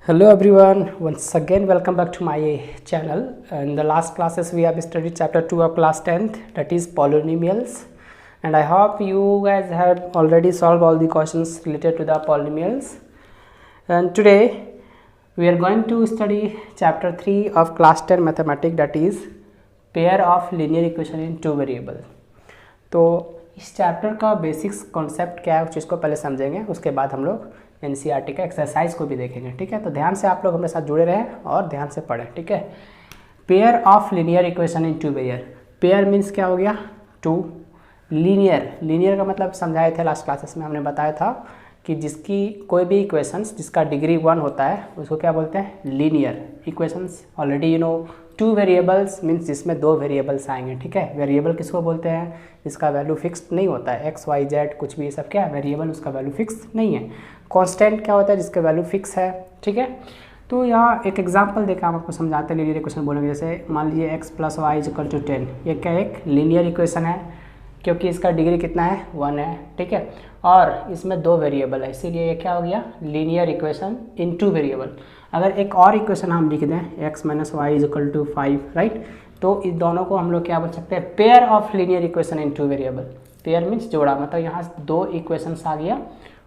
Hello everyone, once again welcome back to my channel. In the last classes we have studied chapter 2 of class 10th, that is polynomials, and I hope you guys have already solved all the questions related to the polynomials. And today we are going to study chapter 3 of class 10 mathematics, that is pair of linear equation in two variable. तो इस chapter का basics concept क्या है उस चीज़ को पहले समझेंगे, उसके बाद हम लोग एनसीईआरटी का एक्सरसाइज को भी देखेंगे। ठीक है, तो ध्यान से आप लोग हमारे साथ जुड़े रहें और ध्यान से पढ़ें। ठीक है, pair of linear equation in two variable. Pair means क्या हो गया? टू। लीनियर का मतलब समझाए थे लास्ट क्लासेस में, हमने बताया था कि जिसकी कोई भी इक्वेशंस जिसका डिग्री 1 होता है उसको क्या बोलते हैं? Linear equations. Already you no two variables means जिसमें दो वेरिएबल्स आएंगे। ठीक है, वेरिएबल किसको बोलते हैं? जिसका वैल्यू फिक्स्ड नहीं होता है, एक्स वाई जेड कुछ भी, ये सब क्या है? वेरिएबल, उसका वैल्यू फिक्स नहीं है। कांस्टेंट क्या होता है? जिसका वैल्यू फिक्स है। ठीक है, तो यहाँ एक एग्जांपल देकर हम आपको समझाते हैं। लीनियर इक्वेशन बोलेंगे, जैसे मान लीजिए X plus Y is equal to 10। ये क्या एक लीनियर इक्वेशन है क्योंकि इसका डिग्री कितना है? 1 है। ठीक है, और इसमें दो वेरिएबल है, इसीलिए ये क्या हो गया? Linear equation in two variable. अगर एक और इक्वेशन हम लिख दें X minus Y is equal to 5, right, तो इस दोनों को हम लोग क्या बोल सकते हैं? Pair of linear equation in two variable. Pair means जोड़ा, मतलब यहाँ दो इक्वेशंस आ गया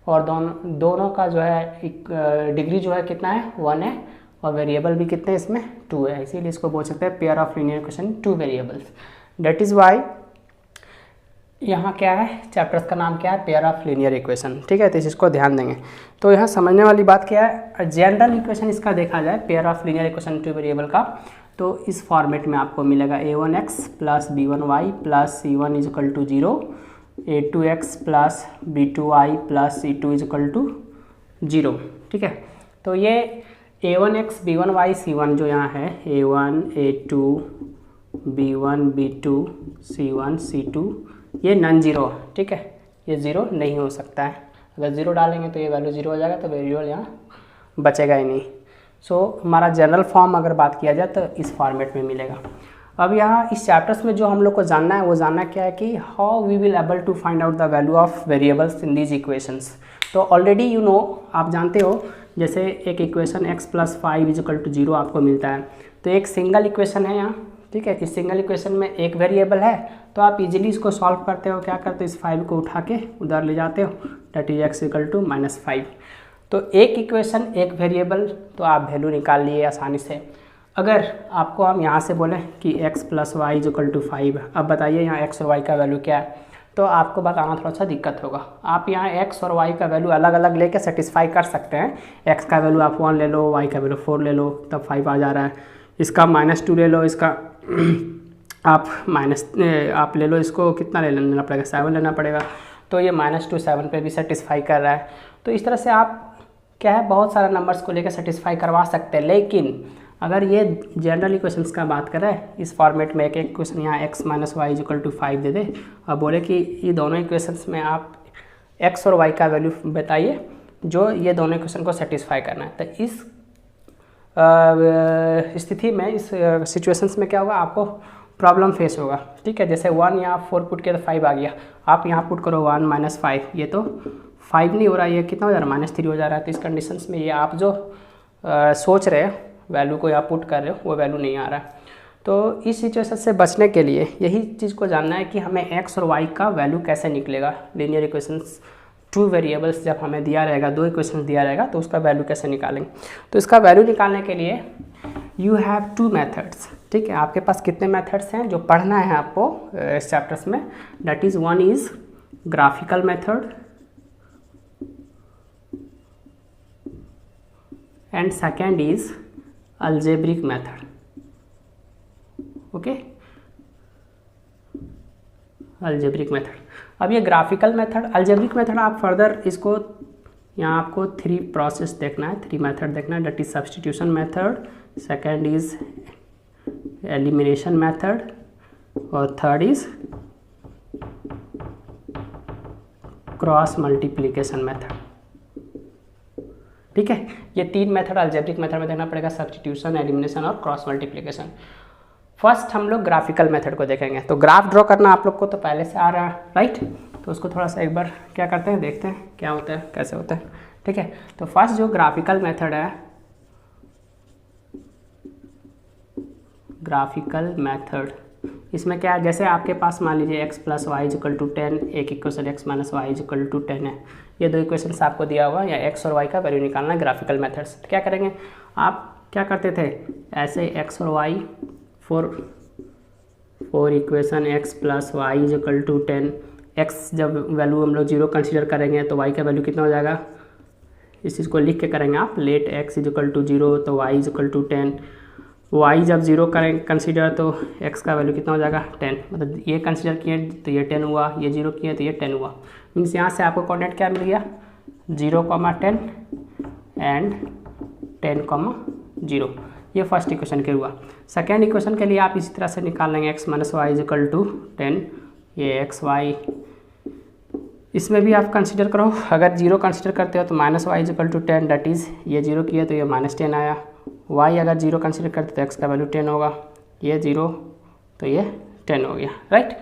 और दोनों का जो है डिग्री जो है कितना है? 1 है, और वेरिएबल भी कितने इसमें? 2 है, इसीलिए इसको बोल सकते हैं pair of linear equation two variables. That is why यहाँ क्या है? चैप्टर्स का नाम क्या है? Pair of linear equation. ठीक है, तो इस चीज़ को ध्यान देंगे। तो यहाँ समझने वाली बात क्या है? जनरल इक्वेशन इसका देखा जाए pair of linear equation two variable का, तो इस फॉर्मेट में आपको मिलेगा a1x plus b1y plus c1 is equal to 0, a2x plus b2y plus c2 is equal to 0। ठीक है, तो ये a1x b1y c1 जो यहाँ है, a1 a2 b1 b2 c1 c2, ये नॉन जीरो। ठीक है, ये ज़ीरो नहीं हो सकता है। अगर ज़ीरो डालेंगे तो ये वैल्यू ज़ीरो हो जाएगा, तो वेरिएबल यहाँ बचेगा ही नहीं। सो हमारा जनरल फॉर्म अगर बात किया जाए तो इस फॉर्मेट में मिलेगा। अब यहाँ इस चैप्टर्स में जो हम लोग को जानना है वो जानना क्या है कि how we will able to find out the value of variables in these equations. तो ऑलरेडी यू नो, आप जानते हो, जैसे एक equation x plus 5 is equal to 0 आपको मिलता है, तो एक सिंगल इक्वेशन है यहाँ। ठीक है, इस सिंगल इक्वेशन में एक वेरिएबल है, तो आप इजीली इसको सॉल्व करते हो। क्या करते हो? इस 5 को उठा के उधर ले जाते हो, that is x equal to -5। तो एक इक्वेशन एक वेरिएबल, तो आप वैल्यू निकाल लिए आसानी से। अगर आपको हम यहाँ से बोलें कि x plus Y is equal to 5, अब बताइए यहाँ x और y का वैल्यू क्या है, तो आपको बताना थोड़ा सा दिक्कत होगा। आप यहाँ x और y का वैल्यू अलग अलग लेके सेटिस्फाई कर सकते हैं। x का वैल्यू आप 1 ले लो, y का वैल्यू 4 ले लो, तब 5 आ जा रहा है। इसका -2 ले लो, इसका आप ले लो, इसको कितना लेना पड़ेगा? 7 लेना पड़ेगा, तो ये -2 7 पे भी सेटिस्फाई कर रहा है। तो इस तरह से आप क्या है, बहुत सारे नंबर्स को लेकर सेटिस्फाई करवा सकते हैं। लेकिन अगर ये जनरल इक्वेशंस का बात करें, इस फॉर्मेट में एक इक्वेशन यहाँ x minus Y is equal to 5 दे दे और बोले कि ये दोनों इक्वेशंस में आप x और y का वैल्यू बताइए जो ये दोनों इक्वेशन को सेटिस्फाई करना है, तो इस स्थिति में, इस सिचुएशंस में क्या होगा? आपको प्रॉब्लम फेस होगा। ठीक है, जैसे 1 यहाँ 4 पुट किया तो 5 आ गया, आप यहाँ पुट करो 1 माइनस 5, ये तो 5 नहीं हो रहा, ये कितना हो जा रहा है? -3 हो जा रहा है। तो इस कंडीशंस में ये आप जो सोच रहे हो वैल्यू को यहाँ पुट कर रहे हो, वो वैल्यू नहीं आ रहा है। तो इस सिचुएशन से बचने के लिए यही चीज़ को जानना है कि हमें x और y का वैल्यू कैसे निकलेगा। लीनियर इक्वेशंस टू वेरिएबल्स जब हमें दिया रहेगा, दो इक्वेशंस दिया रहेगा, तो उसका वैल्यू कैसे निकालेंगे? तो इसका वैल्यू निकालने के लिए यू हैव 2 मेथड्स। ठीक है, आपके पास कितने मेथड्स हैं जो पढ़ना है आपको इस चैप्टर्स में? That is, one is graphical method and second is algebraic method. Okay, algebraic method. अब ये ग्राफिकल मेथड, अलजेब्रिक मेथड, आप फर्दर इसको यहाँ आपको 3 प्रोसेस देखना है, 3 मेथड देखना है। That is substitution method, second is elimination method, और third is cross multiplication method. ठीक है, ये 3 मेथड अलजेब्रिक मेथड में देखना पड़ेगा, सब्स्टिट्यूशन, एलिमिनेशन और क्रॉस मल्टीप्लिकेशन। फर्स्ट हम लोग ग्राफिकल मेथड को देखेंगे। तो ग्राफ ड्रॉ करना आप लोग को तो पहले से आ रहा है, राइट? तो उसको थोड़ा सा एक बार क्या करते हैं, देखते हैं क्या होता है, कैसे होता है। ठीक है, तो फर्स्ट जो ग्राफिकल मेथड है ग्राफिकल मेथड। इसमें क्या है, जैसे आपके पास मान लीजिए x plus Y equal to 10, एक equation x minus Y equal to 10 है, ये दो इक्वेशंस आपको दिया हुआ या x और y का वैल्यू निकालना है ग्राफिकल मेथड्स। तो क्या करेंगे, आप क्या करते थे, ऐसे x और y for equation x plus Y equal to 10, x जब वैल्यू हम लोग 0 कंसिडर करेंगे तो y का वैल्यू कितना हो जाएगा, इस चीज़ को लिख के करेंगे आप, लेट x इक्वल टू 0 तो y इक्वल टू 10, y जब 0 करेंगे कंसिडर तो x का वैल्यू कितना हो जाएगा 10, मतलब ये कंसिडर किए तो ये 10 हुआ, ये 0 किए तो ये 10 हुआ। मीन्स यहाँ से आपको कोऑर्डिनेट क्या मिल गया, 0,10 एंड 10,0। ये फर्स्ट इक्वेशन के हुआ। सेकेंड इक्वेशन के लिए आप इसी तरह से निकाल लेंगे x minus Y equal to 10, ये एक्स वाई, इसमें भी आप कंसिडर करो, अगर 0 कंसिडर करते हो तो minus Y equal to 10, that is ये 0 किया तो ये -10 आया। y अगर 0 कंसिडर करते तो x का वैल्यू 10 होगा, ये 0 तो ये 10 हो गया, राइट।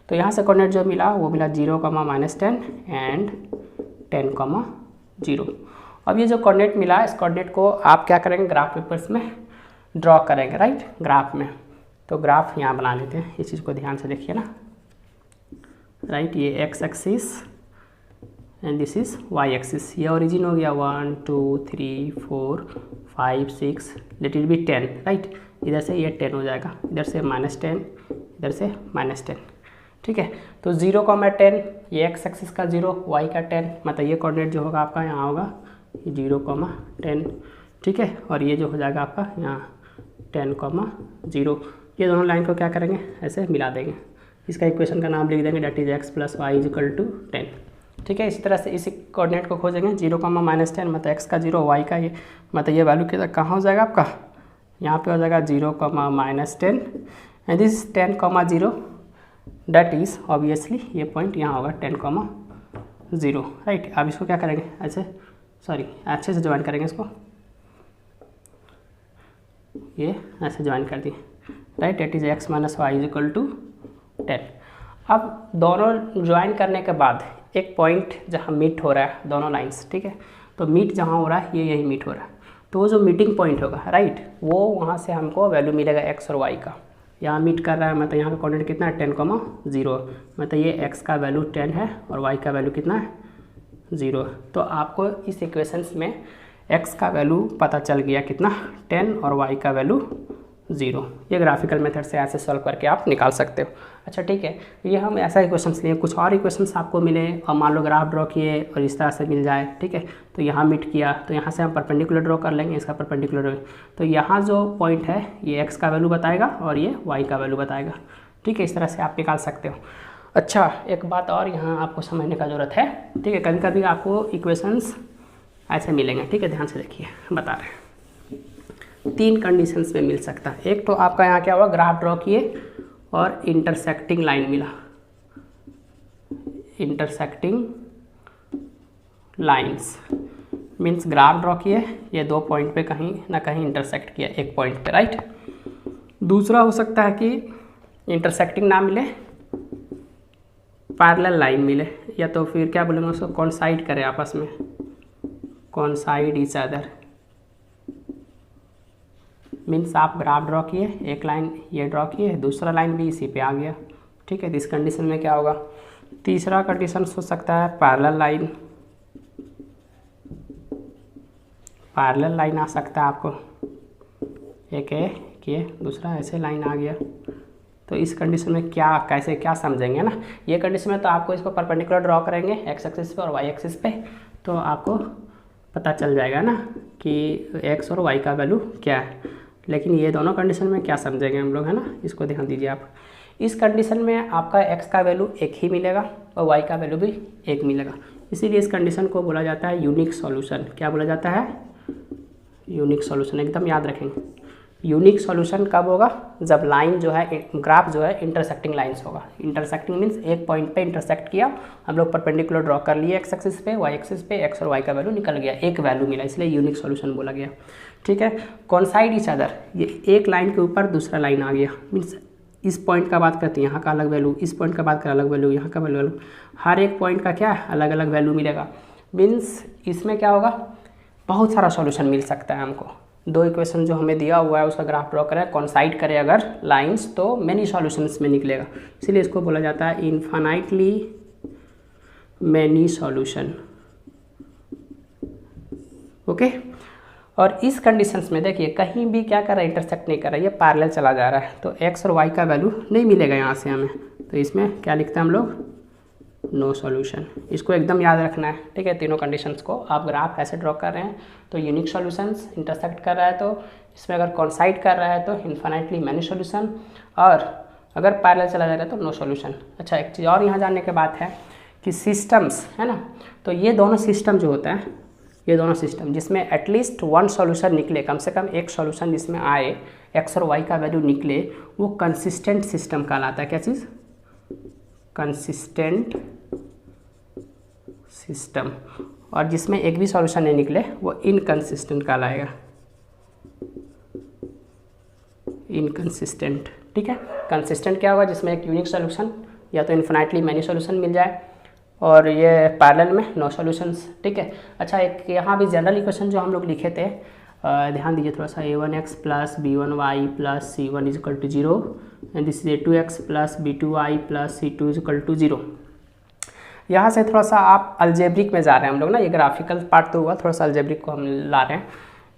तो यहाँ से कोऑर्डिनेट जो मिला वो मिला 0, -10 एंड 10,0। अब ये जो कोऑर्डिनेट मिला, इस कोऑर्डिनेट को आप क्या करेंगे, ग्राफ पेपर्स में ड्रॉ करेंगे, राइट, ग्राफ में। तो ग्राफ यहाँ बना लेते हैं, इस चीज़ को ध्यान से देखिए ना, राइट। ये X axis and this is Y axis, ये ओरिजिन हो गया 1 2 3 4 5 6, लेट इट बी 10, राइट। इधर से ये 10 हो जाएगा, इधर से -10, इधर से -10, ठीक है। तो 0,10, ये एक्स एक्सिस का 0, वाई का 10, मतलब ये कोऑर्डिनेट जो होगा आपका यहाँ होगा 0,10, ठीक है। और ये जो हो जाएगा आपका यहाँ 10,0। ये दोनों लाइन को क्या करेंगे, ऐसे मिला देंगे, इसका इक्वेशन का नाम लिख देंगे, that is x plus Y equal to 10, ठीक है। इस तरह से इसी कोऑर्डिनेट को खोजेंगे, 0,-10 मतलब x का 0, y का ये, मतलब ये वैल्यू कितना कहाँ हो जाएगा आपका, यहाँ पे हो जाएगा 0,-10 and this 10,0, that is obviously ये पॉइंट यहाँ होगा 10,0, राइट। अब इसको क्या करेंगे, ऐसे अच्छे से ज्वाइन करेंगे इसको, ये ऐसे ज्वाइन कर दिए, right, that is x minus Y equal to 10। अब दोनों ज्वाइन करने के बाद एक पॉइंट जहाँ मीट हो रहा है दोनों लाइंस, ठीक है, तो मीट जहाँ हो रहा है ये यही मीट हो रहा है, तो वो जो मीटिंग पॉइंट होगा, राइट, वो वहाँ से हमको वैल्यू मिलेगा x और y का। यहाँ मीट कर रहा है, मतलब यहाँ का कोऑर्डिनेट कितना है 10,0, मतलब ये x का वैल्यू 10 है और y का वैल्यू कितना है 0। तो आपको इस इक्वेशंस में x का वैल्यू पता चल गया कितना 10 और y का वैल्यू 0। ये ग्राफिकल मेथड से ऐसे सॉल्व करके आप निकाल सकते हो। अच्छा ठीक है, ये हम ऐसा इक्वेशंस लिए, कुछ और इक्वेशंस आपको मिले और मान लो ग्राफ ड्रॉ किए और इस तरह से मिल जाए, ठीक है, तो यहाँ मीट किया तो यहाँ से हम परपेंडिकुलर ड्रॉ कर लेंगे, इसका परपेंडिकुलर, तो यहाँ जो पॉइंट है ये x का वैल्यू बताएगा और ये y का वैल्यू बताएगा, ठीक है, इस तरह से आप निकाल सकते हो। अच्छा एक बात और यहाँ आपको समझने का ज़रूरत है, ठीक है, कभी कभी आपको इक्वेशंस ऐसे मिलेंगे, ठीक है, ध्यान से देखिए, बता रहे हैं 3 कंडीशंस में मिल सकता है। एक तो आपका यहाँ क्या हुआ, ग्राफ ड्रॉ किए और इंटरसेक्टिंग लाइन मिला, intersecting lines means graph draw किए, ये 2 पॉइंट पे कहीं ना कहीं इंटरसेक्ट किया एक पॉइंट पे, राइट। दूसरा हो सकता है कि इंटरसेक्टिंग ना मिले, पैरेलल लाइन मिले, या तो फिर क्या बोलेंगे उसको, कॉन्साइड करें आपस में, कॉन्साइड ईच अदर, मीन्स आप ग्राफ ड्रॉ किए, एक लाइन ये ड्रॉ किए, दूसरा लाइन भी इसी पे आ गया, ठीक है, तो इस कंडीशन में क्या होगा। तीसरा कंडीशन हो सकता है पैरेलल लाइन, पैरेलल लाइन आ सकता है आपको, एक है किए दूसरा ऐसे लाइन आ गया, तो इस कंडीशन में क्या कैसे क्या समझेंगे ना, ये कंडीशन में तो आपको इसको परपेंडिकुलर ड्रॉ करेंगे एक्स एक्सिस पे और वाई एक्सिस पे, तो आपको पता चल जाएगा ना कि एक्स और वाई का वैल्यू क्या है। लेकिन ये दोनों कंडीशन में क्या समझेंगे हम लोग, है ना, इसको ध्यान दीजिए आप। इस कंडीशन में आपका x का वैल्यू 1 ही मिलेगा और y का वैल्यू भी 1 मिलेगा, इसीलिए इस कंडीशन को बोला जाता है यूनिक सॉल्यूशन। क्या बोला जाता है, यूनिक सॉल्यूशन, एकदम याद रखेंगे। यूनिक सॉल्यूशन कब होगा, जब लाइन जो है, ग्राफ जो है इंटरसेक्टिंग लाइंस होगा। इंटरसेक्टिंग मीन्स एक पॉइंट पे इंटरसेक्ट किया, हम लोग परपेंडिकुलर ड्रॉ कर लिए एक्स एक्सिस पे, वाई एक्सिस पे, एक्स और वाई का वैल्यू निकल गया, एक वैल्यू मिला, इसलिए यूनिक सॉल्यूशन बोला गया, ठीक है। कॉन्साइड ईच अदर, ये एक लाइन के ऊपर दूसरा लाइन आ गया, मीन्स इस पॉइंट का बात करते हैं यहाँ का अलग वैल्यू, इस पॉइंट का बात करें अलग वैल्यू, यहाँ का वैल्यू, हर एक पॉइंट का क्या अलग अलग वैल्यू मिलेगा। मीन्स इसमें क्या होगा, बहुत सारा सॉल्यूशन मिल सकता है हमको, दो इक्वेशन जो हमें दिया हुआ है उसका ग्राफ ड्रॉ करें, कॉन्साइड करें अगर लाइंस, तो मैनी सॉल्यूशंस में निकलेगा, इसीलिए इसको बोला जाता है इनफाइनाइटली मैनी सॉल्यूशन। ओके, और इस कंडीशंस में देखिए कहीं भी क्या कर रहा है, इंटरसेक्ट नहीं कर रहा है, ये पैरेलल चला जा रहा है, तो एक्स और वाई का वैल्यू नहीं मिलेगा यहाँ से हमें, तो इसमें क्या लिखते हैं हम लोग, नो सॉल्यूशन। इसको एकदम याद रखना है, ठीक है। तीनों कंडीशंस को आप ग्राफ ऐसे ड्रॉ कर रहे हैं तो यूनिक सॉल्यूशंस, इंटरसेक्ट कर रहा है तो इसमें अगर कॉन्साइड कर रहा है तो इन्फिनिटली मैनी सॉल्यूशन, और अगर पैरेलल चला जा रहा है तो नो सॉल्यूशन। अच्छा, एक चीज़ और यहाँ जानने के बात है कि सिस्टम्स है ना, तो ये दोनों सिस्टम जो होता है, ये दोनों सिस्टम जिसमें एटलीस्ट वन सॉल्यूशन निकले, कम से कम एक सॉल्यूशन जिसमें आए, एक्स और वाई का वैल्यू निकले, वो कंसिस्टेंट सिस्टम कहलाता है। क्या चीज़, कंसिस्टेंट सिस्टम। और जिसमें एक भी सॉल्यूशन नहीं निकले वो इनकंसिस्टेंट कहलाएगा, इनकंसिस्टेंट, ठीक है। कंसिस्टेंट क्या होगा, जिसमें एक यूनिक सॉल्यूशन या तो इन्फिनिटली मैनी सॉल्यूशन मिल जाए, और ये पैरेलल में नो सॉल्यूशंस, ठीक है। अच्छा, एक यहाँ भी जनरल इक्वेशन जो हम लोग लिखे थे, ध्यान दीजिए थोड़ा सा, a1x plus b1y plus c1 is equal to 0 and this is a2x plus b2y plus c2 is equal to 0। यहाँ से थोड़ा सा आप अलजेब्रिक में जा रहे हैं हम लोग ना, ये ग्राफिकल पार्ट तो हुआ, थोड़ा सा अलजेब्रिक को हम ला रहे हैं।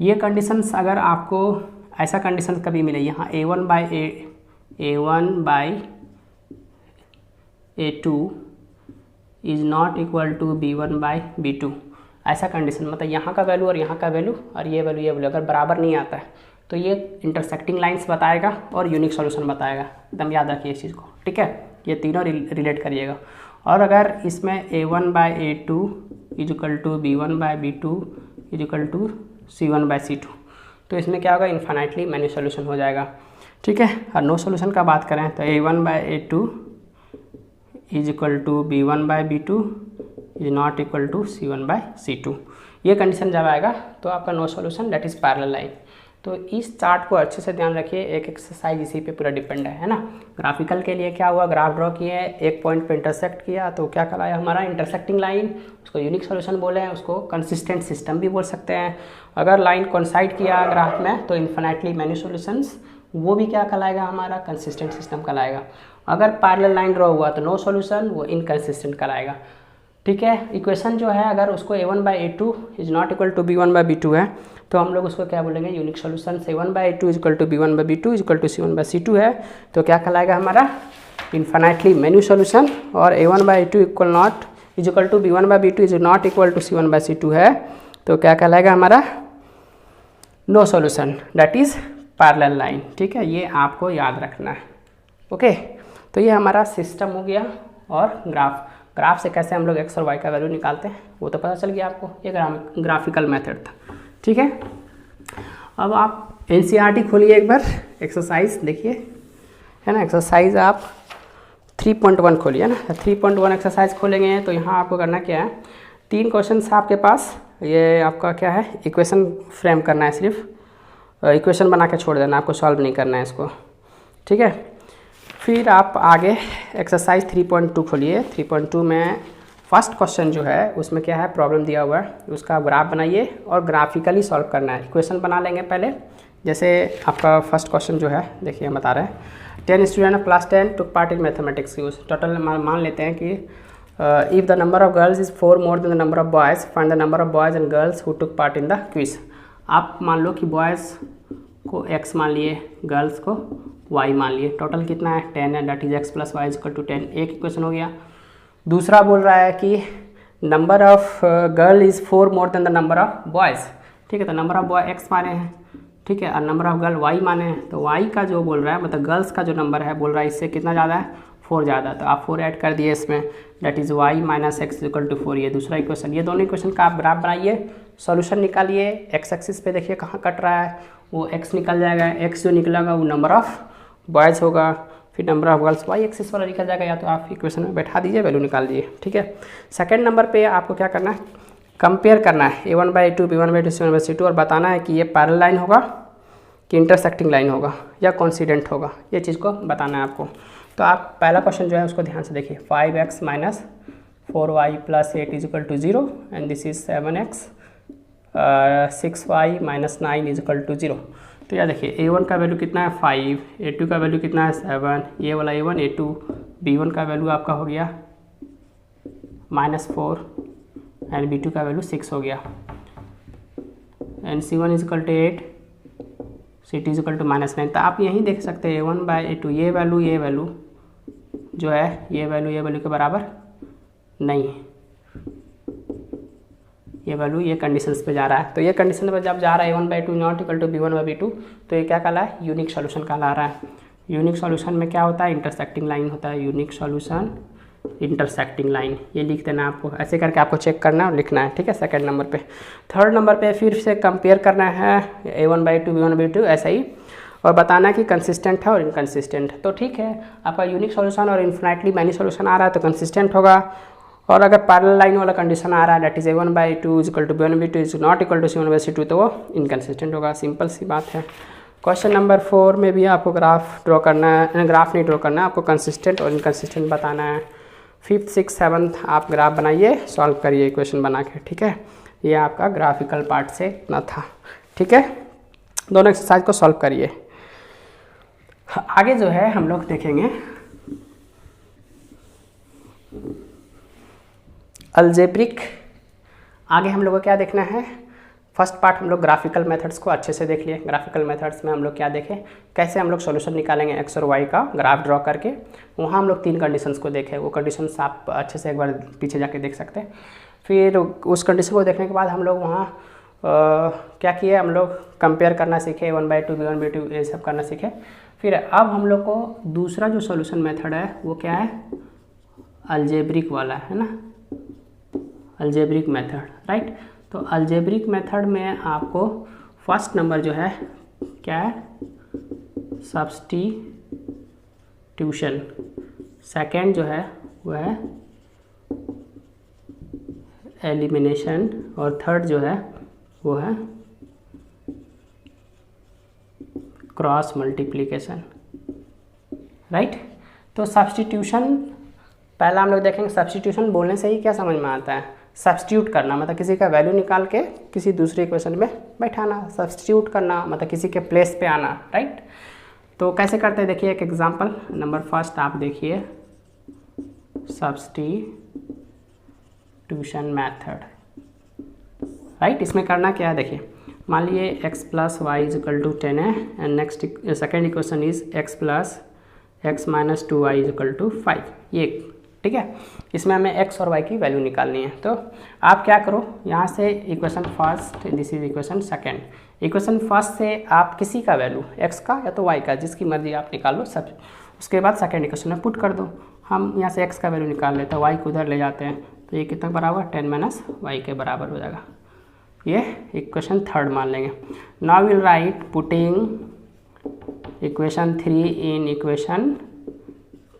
ये कंडीशंस अगर आपको ऐसा कंडीशंस कभी मिले, यहाँ a1 by a2 is not equal to b1 by b2, ऐसा कंडीशन, मतलब यहाँ का वैल्यू और यहाँ का वैल्यू और ये वैल्यू अगर बराबर नहीं आता है तो ये इंटरसेक्टिंग लाइंस बताएगा और यूनिक सॉल्यूशन बताएगा, एकदम याद रखिए इस चीज़ को, ठीक है। ये तीनों रिलेट करिएगा। और अगर इसमें a1 by a2 is equal to b1 by b2 is equal to c1 by c2, तो इसमें क्या होगा, इन्फिनिटली मैनी सॉल्यूशन हो जाएगा, ठीक है। और नो सॉल्यूशन का बात करें तो a1 by a2 is equal to b1 by b2 is not equal to c1 by c2। ये कंडीशन जब आएगा तो आपका no solution, that is parallel line. तो इस चार्ट को अच्छे से ध्यान रखिए, एक एक्सरसाइज इसी पे पूरा डिपेंड है ना। ग्राफिकल के लिए क्या हुआ, ग्राफ ड्रॉ किए, एक पॉइंट पे इंटरसेक्ट किया तो क्या कहलाया हमारा, इंटरसेक्टिंग लाइन, उसको यूनिक सॉल्यूशन बोले हैं, उसको कंसिस्टेंट सिस्टम भी बोल सकते हैं। अगर लाइन कॉन्साइड किया ग्राफ में तो इन्फिनिटली मैनी सॉल्यूशंस, वो भी क्या कहलाएगा हमारा, कंसिस्टेंट सिस्टम कहलाएगा। अगर पैरेलल लाइन ड्रॉ हुआ तो नो सॉल्यूशन, वो इनकंसिस्टेंट कहलाएगा, ठीक है। इक्वेशन जो है अगर उसको a1 by a2 is not equal to b1 by b2 है तो हम लोग उसको क्या बोलेंगे, unique solution. a1 by a2 is equal to b1 by b2 is equal to c1 by c2 है तो क्या कहलाएगा हमारा, इन्फिनिटली मैनी सॉल्यूशन। और a1 by a2 equal not is equal to b1 by b2 is not equal to c1 by c2 है तो क्या कहलाएगा हमारा, no solution, that is parallel line, ठीक है। ये आपको याद रखना है, ओके। तो ये हमारा सिस्टम हो गया। और ग्राफ से कैसे हम लोग एक्स और वाई का वैल्यू निकालते हैं वो तो पता चल गया आपको, ये ग्राफिकल मेथड था, ठीक है। अब आप एनसीईआरटी खोलिए एक बार, एक्सरसाइज देखिए, है ना। एक्सरसाइज आप 3.1 खोलिए ना, 3.1 एक्सरसाइज खोलेंगे तो यहाँ आपको करना क्या है, 3 क्वेश्चन आपके पास, ये आपका क्या है, इक्वेशन फ्रेम करना है, सिर्फ इक्वेशन बना के छोड़ देना, आपको सॉल्व नहीं करना है इसको, ठीक है। फिर आप आगे एक्सरसाइज 3.2 खोलिए। 3.2 में फर्स्ट क्वेश्चन जो है उसमें क्या है, प्रॉब्लम दिया हुआ है, उसका ग्राफ बनाइए और ग्राफिकली सॉल्व करना है। इक्वेशन बना लेंगे पहले, जैसे आपका फर्स्ट क्वेश्चन जो है देखिए हम बता रहे हैं, 10 student of class 10 took part in mathematics use. Total मान लेते हैं कि if the number of girls is 4 more than the number of boys, find the number of boys and girls who took part in the quiz. आप मान लो कि boys को x मान लिए, गर्ल्स को y मान लिए, टोटल कितना है 10 है, that is x plus Y equal to 10। एक इक्वेशन हो गया। दूसरा बोल रहा है कि number of girl is 4 more than the number of boys, ठीक है। तो नंबर ऑफ बॉय x माने हैं, ठीक है, और नंबर ऑफ गर्ल y माने हैं, तो y का जो बोल रहा है, मतलब गर्ल्स का जो नंबर है बोल रहा है इससे कितना ज़्यादा है, 4 ज़्यादा, तो आप 4 ऐड कर दिए इसमें, that is y minus X equal to 4। ये दूसरा इक्वेशन। ये दोनों इक्वेशन का आप ग्राफ बनाइए, सॉल्यूशन निकालिए। एक्स एक्सिस पे देखिए कहाँ कट रहा है, वो x निकल जाएगा, x जो निकलेगा वो नंबर ऑफ बॉयज़ होगा, फिर number of girls y axis वाला निकल जाएगा, या तो आप इक्वेशन में बैठा दीजिए, वैल्यू निकाल दीजिए, ठीक है। सेकंड नंबर पे आपको क्या करना है, कंपेयर करना है a1 by a2, b1 by a2, c1 by c2, और बताना है कि ये पैरेलल लाइन होगा कि इंटरसेक्टिंग लाइन होगा या कोइंसिडेंट होगा, ये चीज़ को बताना है आपको। तो आप पहला क्वेश्चन जो है उसको ध्यान से देखिए, 5x minus 4y plus 8 is equal to 0 and this is 7x 6y minus 9 is equal to 0। तो यार देखिए a1 का वैल्यू कितना है 5, a2 का वैल्यू कितना है 7, ये वाला a1 a2, b1 का वैल्यू आपका हो गया -4 एंड b2 का वैल्यू 6 हो गया and c1 is equal to 8, c2 is equal to -9। तो आप यहीं देख सकते हैं a1 बाई a2 ये वैल्यू जो है ये वैल्यू के बराबर नहीं है, ये वैल्यू ये कंडीशंस पे जा रहा है। तो ये कंडीशन पे जब जा रहा है a1/2 not equal to b1/b2 तो ये क्या कहला है, यूनिक सॉल्यूशन कहला रहा है। यूनिक सॉल्यूशन में क्या होता है, इंटरसेक्टिंग लाइन होता है, यूनिक सॉल्यूशन इंटरसेक्टिंग लाइन, ये लिख देना आपको, ऐसे करके आपको चेक करना है और लिखना है, ठीक है। सेकंड नंबर पे। थर्ड नंबर पे फिर से कंपेयर करना है a1/2 b1/2 ऐसा ही, और बताना कि कंसिस्टेंट है और इनकंसिस्टेंट है। तो ठीक है, आपका यूनिक सॉल्यूशन और इन्फिनाइटली मैनी सॉल्यूशन आ रहा है तो कंसिस्टेंट होगा, और अगर पैरेलल लाइन वाला कंडीशन आ रहा है that is a1/2 is equal to b1/2 is not equal to c1/c2 तो वो इनकंसिस्टेंट होगा। सिंपल सी बात है। क्वेश्चन नंबर 4 में भी आपको ग्राफ ड्रॉ करना है, ग्राफ नहीं ड्रॉ करना है, आपको कंसिस्टेंट और इनकंसिस्टेंट बताना है। 5th 6th 7th आप ग्राफ बनाइए, सॉल्व करिए इक्वेशन बना के, ठीक है। ये आपका ग्राफिकल पार्ट से इतना था, ठीक है। दोनों एक्सरसाइज को सॉल्व करिए। आगे जो है हम लोग देखेंगे अलजेब्रिक। आगे हम लोग को क्या देखना है, फर्स्ट पार्ट हम लोग ग्राफिकल मेथड्स को अच्छे से देख लिए। ग्राफिकल मेथड्स में हम लोग क्या देखें, कैसे हम लोग सॉल्यूशन निकालेंगे एक्स और वाई का ग्राफ ड्रॉ करके। वहाँ हम लोग 3 कंडीशंस को देखें, वो कंडीशंस आप अच्छे से एक बार पीछे जाके देख सकते हैं। फिर उस कंडीशन को देखने के बाद हम लोग वहाँ क्या किए, हम लोग कंपेयर करना सीखे, a1/2 b1/2 ये सब करना सीखे। फिर अब हम लोग को दूसरा जो सॉल्यूशन मेथड है वो क्या है, अलजेब्रिक वाला है ना, अलजेब्रिक मेथड, राइट। तो अलजेब्रिक मेथड में आपको फर्स्ट नंबर जो है क्या है, सब्स्टिट्यूशन, सेकंड जो है वो है एलिमिनेशन, और थर्ड जो है वो है क्रॉस मल्टीप्लिकेशन, राइट। तो सब्स्टिट्यूशन पहला हम लोग देखेंगे। सब्स्टिट्यूशन बोलने से ही क्या समझ में आता है, सब्स्टिट्यूट करना मतलब किसी का वैल्यू निकाल के किसी दूसरे इक्वेशन में बैठाना। सब्स्टिट्यूट करना मतलब किसी के प्लेस पे आना, राइट। तो कैसे करते हैं देखिए, एक एग्जांपल नंबर फर्स्ट आप देखिए, सब्स्टिट्यूशन मेथड, राइट। इसमें करना क्या है देखिए, मान लिए x + y = 10 है and next second equation is x + x - 2y = 5, ये ठीक है। इसमें हमें x और y की वैल्यू निकालनी है। तो आप क्या करो, यहाँ से equation first, this is equation second. Equation first से आप किसी का वैल्यू x का या तो y का, जिसकी मर्जी आप निकाल लो सब, उसके बाद सेकेंड इक्वेशन में पुट कर दो। हम यहाँ से x का वैल्यू निकाल लेते हैं, y को उधर ले जाते हैं, तो ये कितना बराबर, 10 - y के बराबर हो जाएगा। ये इक्वेशन थर्ड मान लेंगे। Now will write putting equation 3 in equation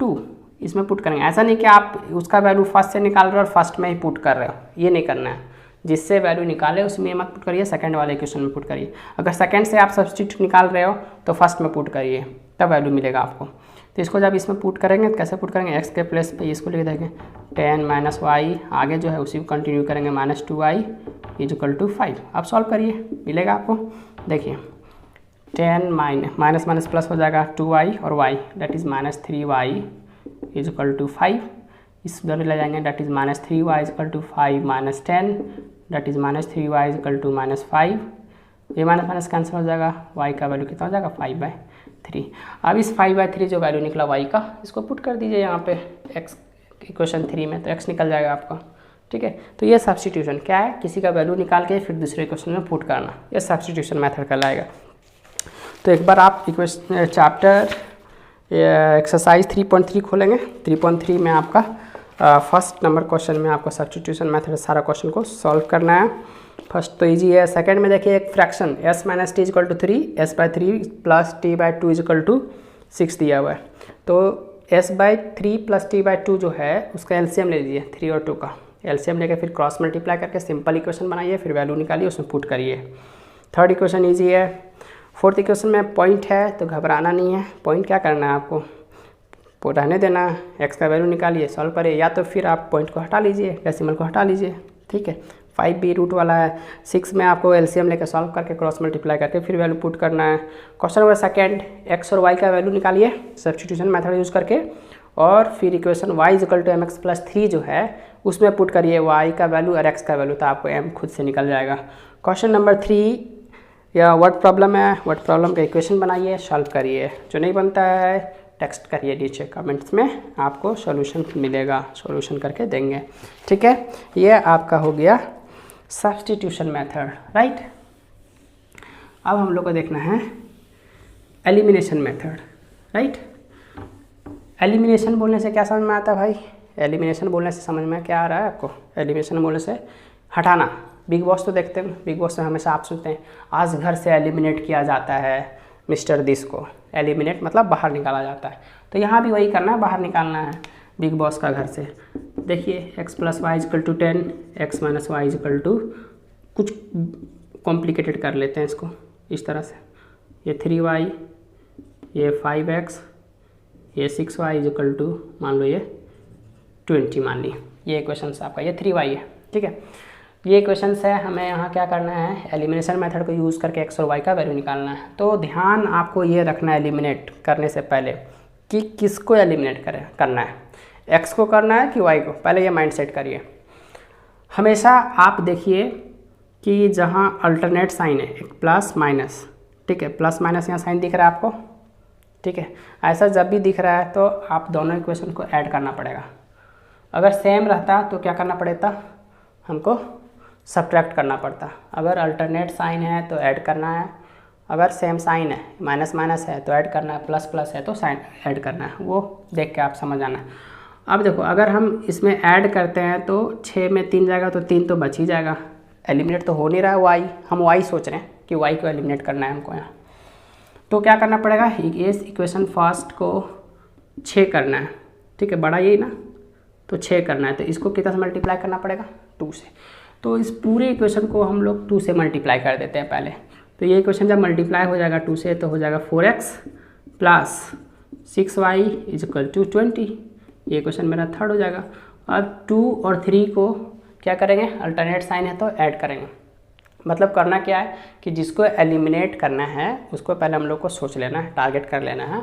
2, इसमें पुट करेंगे। ऐसा नहीं कि आप उसका वैल्यू फर्स्ट से निकाल रहे हो और फर्स्ट में ही पुट कर रहे हो, ये नहीं करना है। जिससे वैल्यू निकाले उसमें मत पुट करिए, सेकंड वाले इक्वेशन में पुट करिए। अगर सेकंड से आप सब्स्टिट्यूट निकाल रहे हो तो फर्स्ट में पुट करिए, तब वैल्यू मिलेगा आपको। तो इसको जब इसमें पुट करेंगे तो कैसे पुट करेंगे, x के प्लेस पे इसको लिख देंगे 10 - y, आगे जो है उसी को कंटिन्यू करेंगे, -2y = 5। आप सॉल्व करिए, मिलेगा आपको। देखिए 10 माइनस प्लस हो जाएगा 2y और y दैट इज़ -3y = 5। इस उधर ले जाएंगे that is -3y = 5 - 10 that is -3y = -5। ये माइनस कैंसिल हो जाएगा, y का वैल्यू कितना हो जाएगा 5/3। अब इस 5/3 जो वैल्यू निकला y का, इसको पुट कर दीजिए यहाँ पे x इक्वेशन 3 में, तो x निकल जाएगा आपका, ठीक है। तो ये सब्स्टिट्यूशन क्या है, किसी का वैल्यू निकाल के फिर दूसरे इक्वेशन में पुट करना, ये सब्स्टिट्यूशन मेथड कहलाएगा। तो एक बार आप इक्वेशन चैप्टर एक्सरसाइज 3.3 खोलेंगे। 3.3 में आपका फर्स्ट नंबर क्वेश्चन में आपको सब्स्टिट्यूशन मेथड सारा क्वेश्चन को सॉल्व करना है। फर्स्ट तो इजी है। सेकंड में देखिए एक fraction s - t = 3, s/3 + t/2 = 6 दिया हुआ है। तो s/3 + t/2 जो है उसका एलसीएम ले लीजिए, 3 और 2 का एलसीएम लेकर फिर क्रॉस मल्टीप्लाई करके सिंपल इक्वेशन बनाइए, फिर वैल्यू निकालिए, उसमें पुट करिए। थर्ड इक्वेशन ईजी है। फोर्थ इक्वेशन में पॉइंट है तो घबराना नहीं है। पॉइंट क्या करना है आपको, रहने देना है, एक्स का वैल्यू निकालिए, सॉल्व करिए, या तो फिर आप पॉइंट को हटा लीजिए, डेसिमल को हटा लीजिए, ठीक है। 5b रूट वाला है। 6 में आपको एलसीएम लेकर सॉल्व करके क्रॉस मल्टीप्लाई करके फिर वैल्यू पुट करना है। क्वेश्चन नंबर सेकेंड, एक्स और वाई का वैल्यू निकालिए सब्स्टिट्यूशन मेथड यूज़ करके, और फिर equation y equal to mx+3 जो है उसमें पुट करिए y का वैल्यू और x का वैल्यू, तो आपको m खुद से निकल जाएगा। क्वेश्चन नंबर 3 या वर्ड प्रॉब्लम है, वर्ड प्रॉब्लम का इक्वेशन बनाइए, सॉल्व करिए। जो नहीं बनता है टेक्स्ट करिए नीचे कमेंट्स में, आपको सॉल्यूशन मिलेगा, सॉल्यूशन करके देंगे। ठीक है, ये आपका हो गया सब्स्टिट्यूशन मेथड, राइट। अब हम लोग को देखना है एलिमिनेशन मेथड, राइट। एलिमिनेशन बोलने से क्या समझ में आता है भाई? एलिमिनेशन बोलने से समझ में क्या आ रहा है आपको? एलिमिनेशन बोलने से हटाना। बिग बॉस तो देखते हैं, बिग बॉस में हमेशा आप सुनते हैं आज घर से एलिमिनेट किया जाता है मिस्टर दिस को। एलिमिनेट मतलब बाहर निकाला जाता है, तो यहाँ भी वही करना है, बाहर निकालना है बिग बॉस का घर से। देखिए x + y = 10, x - y = कुछ कॉम्प्लिकेटेड कर लेते हैं इसको इस तरह से, ये 3y, ये 5x, ये 6y = मान लो ये 20 मान ली। ये इक्वेशन से आपका ये 3y है, ठीक है। ये इक्वेशन से हमें यहाँ क्या करना है, एलिमिनेशन मेथड को यूज़ करके x और y का वैल्यू निकालना है। तो ध्यान आपको ये रखना है एलिमिनेट करने से पहले कि किसको एलिमिनेट करना है, x को करना है कि y को, पहले ये माइंड सेट करिए। हमेशा आप देखिए कि जहाँ अल्टरनेट साइन है, एक प्लस माइनस, ठीक है, प्लस माइनस यहाँ साइन दिख रहा है आपको, ठीक है। ऐसा जब भी दिख रहा है तो आप दोनों इक्वेशन को ऐड करना पड़ेगा। अगर सेम रहता तो क्या करना पड़ता, हमको सब्ट्रैक्ट करना पड़ता। अगर अल्टरनेट साइन है तो ऐड करना है, अगर सेम साइन है, माइनस माइनस है तो ऐड करना है, प्लस प्लस है तो साइन ऐड करना है, वो देख के आप समझ आना। अब देखो अगर हम इसमें ऐड करते हैं तो 6 में 3 जाएगा तो 3 तो बच ही जाएगा। एलिमिनेट तो हो नहीं रहा है y, हम y सोच रहे हैं कि y को एलिमिनेट करना है हमको यहाँ। तो क्या करना पड़ेगा, इस इक्वेशन फर्स्ट को 6 करना है, ठीक है, बड़ा यही ना, तो 6 करना है, तो इसको कितना से मल्टीप्लाई करना पड़ेगा, 2 से। तो इस पूरे इक्वेशन को हम लोग 2 से मल्टीप्लाई कर देते हैं पहले। तो ये इक्वेशन जब मल्टीप्लाई हो जाएगा 2 से तो हो जाएगा 4x + 6y = 20। ये इक्वेशन मेरा थर्ड हो जाएगा। अब 2 और 3 को क्या करेंगे, अल्टरनेट साइन है तो ऐड करेंगे। मतलब करना क्या है कि जिसको एलिमिनेट करना है उसको पहले हम लोग को सोच लेना है, टारगेट कर लेना है,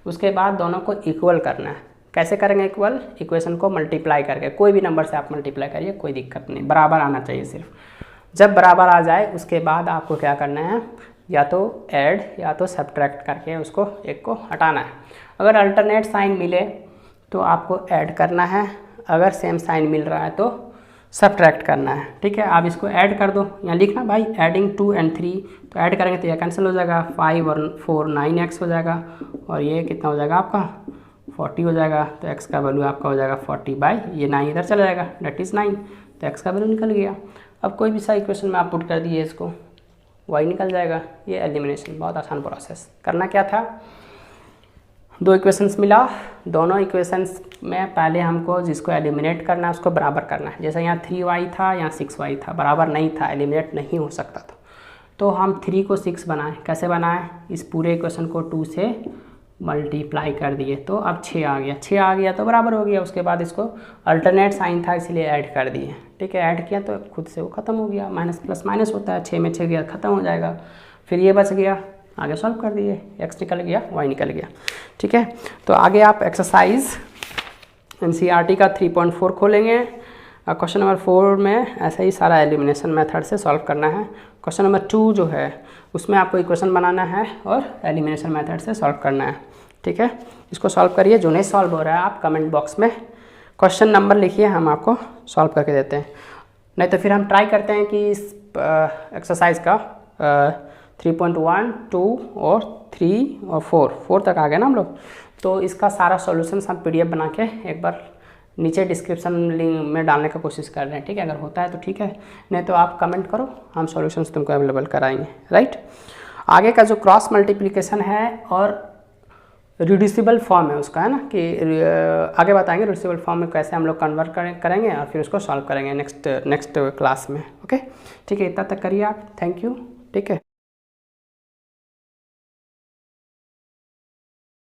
उसके बाद दोनों को इक्वल करना है। कैसे करेंगे इक्वल, इक्वेशन को मल्टीप्लाई करके, कोई भी नंबर से आप मल्टीप्लाई करिए, कोई दिक्कत नहीं, बराबर आना चाहिए सिर्फ। जब बराबर आ जाए उसके बाद आपको क्या करना है, या तो ऐड या तो सब्ट्रैक्ट करके उसको एक को हटाना है। अगर अल्टरनेट साइन मिले तो आपको ऐड करना है, अगर सेम साइन मिल रहा है तो सब्ट्रैक्ट करना है, ठीक है। आप इसको ऐड कर दो, यहाँ लिखना भाई एडिंग 2 और 3, तो ऐड करेंगे तो यह कैंसिल हो जाएगा, 5 और 4 9x हो जाएगा, और ये कितना हो जाएगा आपका 40 हो जाएगा। तो x का वैल्यू आपका हो जाएगा 40 ये 9 इधर चला जाएगा, डेट इज़ 9, तो x का वैल्यू निकल गया। अब कोई भी सा इक्वेशन में आप पुट कर दिए इसको, y निकल जाएगा। ये एलिमिनेशन बहुत आसान प्रोसेस। करना क्या था, 2 इक्वेशंस मिला, दोनों इक्वेशंस में पहले हमको जिसको एलिमिनेट करना है उसको बराबर करना है। जैसे यहाँ 3y था, यहाँ 6y था, बराबर नहीं था, एलिमिनेट नहीं हो सकता था, तो हम 3 को 6 बनाएं। कैसे बनाएं, इस पूरे इक्वेशन को 2 से मल्टीप्लाई कर दिए तो अब 6 आ गया, 6 आ गया तो बराबर हो गया। उसके बाद इसको अल्टरनेट साइन था इसलिए ऐड कर दिए, ठीक है, ऐड किया तो खुद से वो ख़त्म हो गया, माइनस प्लस माइनस होता है, 6 में 6 गया ख़त्म हो जाएगा। फिर ये बच गया, आगे सॉल्व कर दिए, x निकल गया, y निकल गया, ठीक है। तो आगे आप एक्सरसाइज NCERT का 3.4 खोलेंगे। क्वेश्चन नंबर 4 में ऐसा ही सारा एलिमिनेशन मेथड से सॉल्व करना है। क्वेश्चन नंबर 2 जो है उसमें आपको इक्वेशन बनाना है और एलिमिनेशन मेथड से सॉल्व करना है, ठीक है। इसको सॉल्व करिए, जो नहीं सॉल्व हो रहा है आप कमेंट बॉक्स में क्वेश्चन नंबर लिखिए, हम आपको सॉल्व करके देते हैं। नहीं तो फिर हम ट्राई करते हैं कि इस एक्सरसाइज का 3.1, 2 और 3 और 4 तक आ गए ना हम लोग। तो इसका सारा सॉल्यूशन हम PDF बना के एक बार नीचे डिस्क्रिप्शन लिंक में डालने का कोशिश कर रहे हैं, ठीक है। अगर होता है तो ठीक है, नहीं तो आप कमेंट करो, हम सॉल्यूशंस तुमको अवेलेबल कराएंगे, राइट। आगे का जो क्रॉस मल्टीप्लिकेशन है और रिड्यूसिबल फॉर्म है उसका, है ना, कि आगे बताएंगे रिड्यूसिबल फॉर्म में कैसे हम लोग कन्वर्ट करेंगे और फिर उसको सॉल्व करेंगे नेक्स्ट क्लास में, ओके, ठीक है। इतना तक करिए आप, थैंक यू, ठीक है।